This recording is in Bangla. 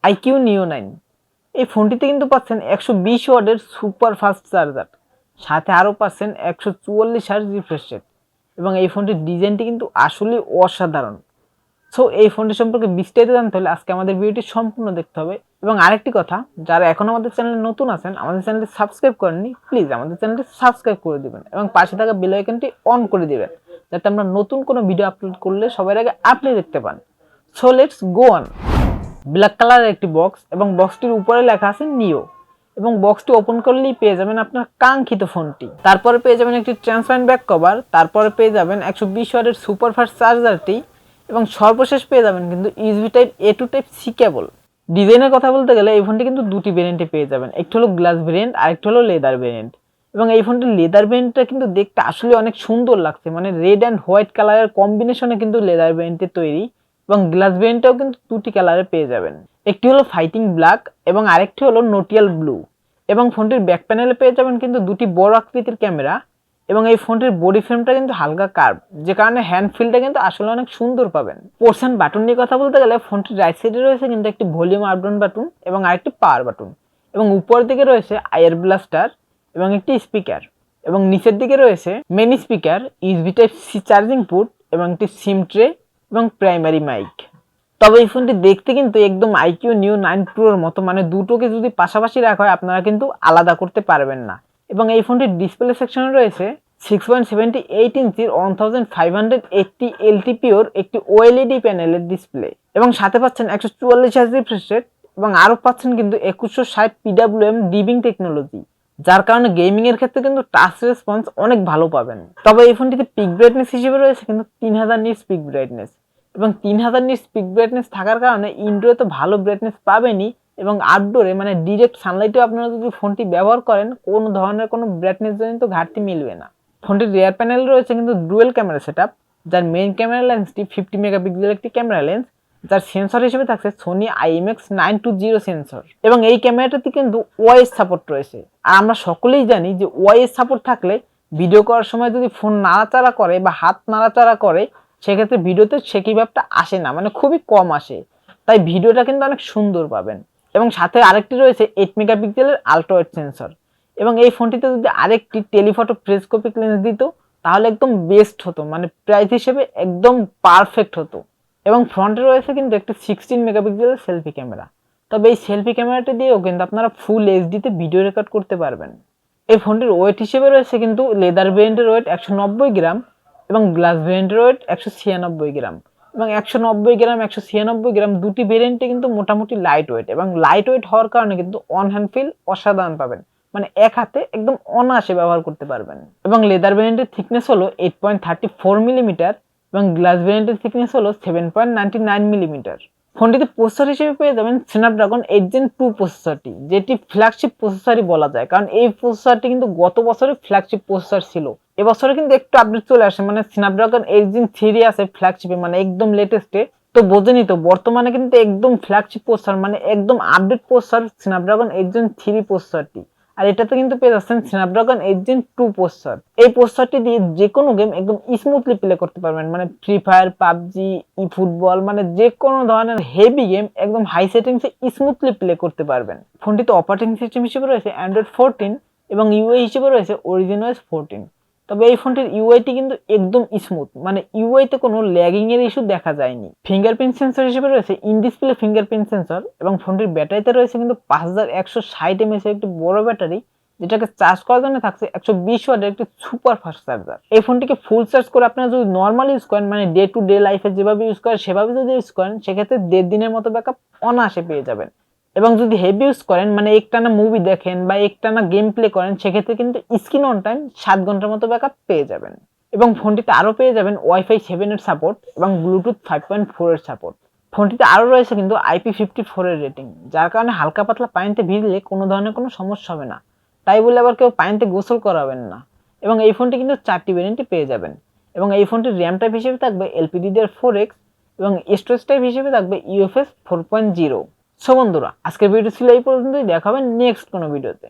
iQOO Neo 9। এই ফোনটিতে কিন্তু পাচ্ছেন 120 ওয়াটের সুপার ফাস্ট চার্জার, সাথে আরও পাচ্ছেন 144 হার্জ রিফ্রেশ রেট, এবং এই ফোনটির ডিজাইনটি কিন্তু আসলে অসাধারণ। সো এই ফোনটি সম্পর্কে বিস্তারিত জানতে হলে আজকে আমাদের ভিডিওটি সম্পূর্ণ দেখতে হবে। এবং আরেকটি কথা, যারা এখন আমাদের চ্যানেলে নতুন আছেন, আমাদের চ্যানেলটি সাবস্ক্রাইব করেননি, প্লিজ আমাদের চ্যানেলটি সাবস্ক্রাইব করে দিবেন এবং পাশে থাকা বেল আইকনটি অন করে দিবেন, যাতে আমরা নতুন কোনো ভিডিও আপলোড করলে সবার আগে আপনি দেখতে পান। So let's go on. Black কালারের একটি বক্স এবং বক্সটির উপরে লেখা আছে নিও, এবং বক্সটি ওপেন করলেই পেয়ে যাবেন আপনার কাঙ্ক্ষিত ফোনটি। তারপরে পেয়ে যাবেন একটি ট্রান্সপারেন্ট ব্যাক কভার, তারপরে পেয়ে যাবেন 120 ওয়াটের সুপার ফাস্ট চার্জারটি, এবং সর্বশেষ পেয়ে যাবেন কিন্তু ইউএসবি টাইপ এ টু টাইপ সি কেবল। ডিজাইনের কথা বলতে গেলে এই ফোনটি কিন্তু দুটি ভেরিয়েন্টে পেয়ে যাবেন, একটি হলো গ্লাস ভেরিয়েন্ট আর একটি হলো লেদার ভেরিয়েন্ট। এবং এই ফোনটির লেদার ভেরিয়েন্টটা কিন্তু দেখতে আসলে অনেক সুন্দর লাগছে, মানে রেড অ্যান্ড হোয়াইট কালারের কম্বিনেশনে কিন্তু লেদার ভেরিয়েন্টের তৈরি, এবং গ্লাস ভেরিয়েন্টটাও কিন্তু দুটি কালারে পেয়ে যাবেন, একটি হলো ফাইটিং ব্ল্যাক এবং আরেকটি হলো নোটিয়াল ব্লু। এবং ফোনটির ব্যাক প্যানেলে পেয়ে যাবেন কিন্তু দুটি বড় আকৃতির ক্যামেরা, এবং এই ফোনটির বডি ফ্রেমটা কিন্তু হালকা কার্ভ, যে কারণে হ্যান্ড ফিলটা কিন্তু আসলে অনেক সুন্দর পাবেন। পোর্শন বাটন নিয়ে কথা বলতে গেলে ফোনটির রাইট সাইডে রয়েছে কিন্তু একটি ভলিউম আপ ডাউন বাটন এবং আরেকটি পাওয়ার বাটন, এবং উপরের দিকে রয়েছে আয়ার ব্লাস্টার এবং একটি স্পিকার, এবং নিচের দিকে রয়েছে main speaker, USB type C charging port এবং একটি সিম ট্রে এবং প্রাইমারি মাইক। তবে এই ফোনটি দেখতে কিন্তু একদম iQOO Neo 9 Proর মতো, মানে দুটোকে যদি পাশাপাশি রাখা হয় আপনারা কিন্তু আলাদা করতে পারবেন না। এবং এই ফোনটির ডিসপ্লে সেকশনে রয়েছে 6.78 ইঞ্চির 1580 এলটিপিওর একটি ওএলইডি প্যানেলের ডিসপ্লে, এবং সাথে পাচ্ছেন 144 হার্জ রিফ্রেশ রেট, এবং আরও পাচ্ছেন কিন্তু 2160 পিডব্লিউএম ডিবিং টেকনোলজি, যার কারণে গেমিং এর ক্ষেত্রে কিন্তু টাচ রেসপন্স অনেক ভালো পাবেন। তবে এই ফোনটিতে পিক ব্রাইটনেস হিসেবে রয়েছে কিন্তু 3000 নিটস পিক ব্রাইটনেস, এবং 3000 নিটস পিক ব্রাইটনেস থাকার কারণে ইনডোরে তো ভালো ব্রাইটনেস পাবেনই, এবং আউটডোরে মানে ডিরেক্ট সানলাইটেও আপনারা যদি ফোনটি ব্যবহার করেন কোনো ধরনের কোনো ব্রাইটনেস জনিত ঘাটতি মিলবে না। ফোনটির রিয়ার প্যানেল রয়েছে কিন্তু ডুয়েল ক্যামেরা সেটআপ, যার মেইন ক্যামেরা লেন্সটি 50 মেগাপিক্সেলের একটি ক্যামেরা লেন্স, যার সেন্সর হিসেবে থাকছে সোনি IMX920 সেন্সর, এবং এই ক্যামেরাটাতে কিন্তু ওআইএস সাপোর্ট রয়েছে। আর আমরা সকলেই জানি যে ওআইএস সাপোর্ট থাকলে ভিডিও করার সময় যদি ফোন নাড়াচাড়া করে বা হাত নাড়াচাড়া করে, সেক্ষেত্রে ভিডিওতে সে কি ভাবটা আসে না, মানে খুবই কম আসে, তাই ভিডিওটা কিন্তু অনেক সুন্দর পাবেন। এবং সাথে আরেকটি রয়েছে 8 মেগাপিক্সেলের আলট্রা ওয়াইড সেন্সর, এবং এই ফোনটিতে যদি আরেকটি টেলিফটো প্রেসকোপিক লেন্স দিত তাহলে একদম বেস্ট হতো, মানে প্রাইস হিসেবে একদম পারফেক্ট হতো। এবং ফ্রন্টে রয়েছে কিন্তু একটি 16 মেগাপিক্সেলের সেলফি ক্যামেরা, তবে এই সেলফি ক্যামেরাটি দিয়েও কিন্তু আপনারা ফুল এইচডিতে ভিডিও রেকর্ড করতে পারবেন। এই ফোনটির ওয়েট হিসেবে রয়েছে কিন্তু লেদার ভেরিয়েন্টের ওয়েট 190 গ্রাম, এবং গ্লাস ভেরিয়েন্টের ওয়েট 196 গ্রাম, এবং 190 গ্রাম 196 গ্রাম দুটি ভেরিয়েন্টে কিন্তু মোটামুটি লাইট ওয়েট, এবং লাইট ওয়েট হওয়ার কারণে কিন্তু অন হ্যান্ড ফিল অসাধারণ পাবেন, মানে এক হাতে একদম অনায়াসে ব্যবহার করতে পারবেন। এবং লেদার ভেরিয়েন্টের থিকনেস হলো 8.34 মিলিমিটার, এবং গ্লাস ভেরিয়েন্টের থিকনেস হলো 7.99 মিলিমিটার। ফোনটিতে প্রসেসর হিসেবে পেয়ে যাবেন স্ন্যাপড্রাগন 8 Gen 2 প্রসেসরটি, যেটি ফ্ল্যাগশিপ প্রসেসরই বলা যায়, কারণ এই প্রসেসরটি কিন্তু গত বছরে ফ্ল্যাগশিপ প্রসেসর ছিল। এবছরে কিন্তু একটু আপডেট চলে আসে, মানে স্ন্যাপড্রাগন 8 Gen 3 আছে ফ্ল্যাগশিপে, মানে একদম লেটেস্টে। তো বোঝেনি তো, বর্তমানে কিন্তু একদম ফ্ল্যাগশিপ প্রসেসর, মানে একদম আপডেট প্রসেসর স্ন্যাপড্রাগন 8 Gen 3 প্রসেসরটি। আর এটাতে কিন্তু পেয়ে যাচ্ছেন স্ন্যাপড্রাগন 8 Gen 2 প্রসেসর। এই প্রসেসরটি দিয়ে যে কোনো গেম একদম স্মুথলি প্লে করতে পারবেন, মানে ফ্রি ফায়ার, পাবজি, ই ফুটবল, মানে যে কোনো ধরনের হেভি গেম একদম হাই সেটিংসে স্মুথলি প্লে করতে পারবেন। ফোনটিতে অপারেটিং সিস্টেম হিসেবে রয়েছে অ্যান্ড্রয়েড 14, এবং ইউআই হিসেবে রয়েছে অরিজিনওএস 14। তবে এই ফোনটির ইউআইটি কিন্তু একদম স্মুথ, মানে ইউআইতে কোনো ল্যাগিং এর ইস্যু দেখা যায়নি। ফিঙ্গারপ্রিন্ট সেন্সর হিসেবে রয়েছে ইন ডিসপ্লে ফিঙ্গারপ্রিন্ট সেন্সর, এবং ফোনটির ব্যাটারিতে রয়েছে কিন্তু 5160 mAh একটি বড় ব্যাটারি, যেটাকে চার্জ করার জন্য থাকছে 120 ওয়াটের একটি সুপার ফাস্ট চার্জার। এই ফোনটিকে ফুল চার্জ করে আপনারা যদি নর্মাল ইউজ করেন, মানে ডে টু ডে লাইফে যেভাবে ইউজ করেন সেভাবে যদি ইউজ করেন, সেক্ষেত্রে 1.5 দিনের মতো ব্যাকআপ অনায়াসে পেয়ে যাবেন। এবং যদি হেভি ইউজ করেন, মানে একটানা মুভি দেখেন বা একটানা গেম প্লে করেন, সেক্ষেত্রে কিন্তু স্ক্রিন অন টাইম 7 ঘন্টার মতো ব্যাকআপ পেয়ে যাবেন। এবং ফোনটিতে আরও পেয়ে যাবেন ওয়াইফাই 7 এর সাপোর্ট এবং ব্লুটুথ 5.4 এর সাপোর্ট। ফোনটিতে আরও রয়েছে কিন্তু IP54 এর রেটিং, যার কারণে হালকা পাতলা পানিতে ভিজলে কোনো ধরনের কোনো সমস্যা হবে না, তাই বলে আবার কেউ পানিতে গোসল করাবেন না। এবং এই ফোনটি কিন্তু 4টি ভেরিয়েন্টে পেয়ে যাবেন, এবং এই ফোনটির র্যাম টাইপ হিসেবে থাকবে LPDDR4X, এবং স্টোরেজ টাইপ হিসেবে থাকবে UFS 4.0। সো বন্ধুরা, আজকের ভিডিও ছিল এই পর্যন্তই, দেখা হবে নেক্সট কোনো ভিডিওতে।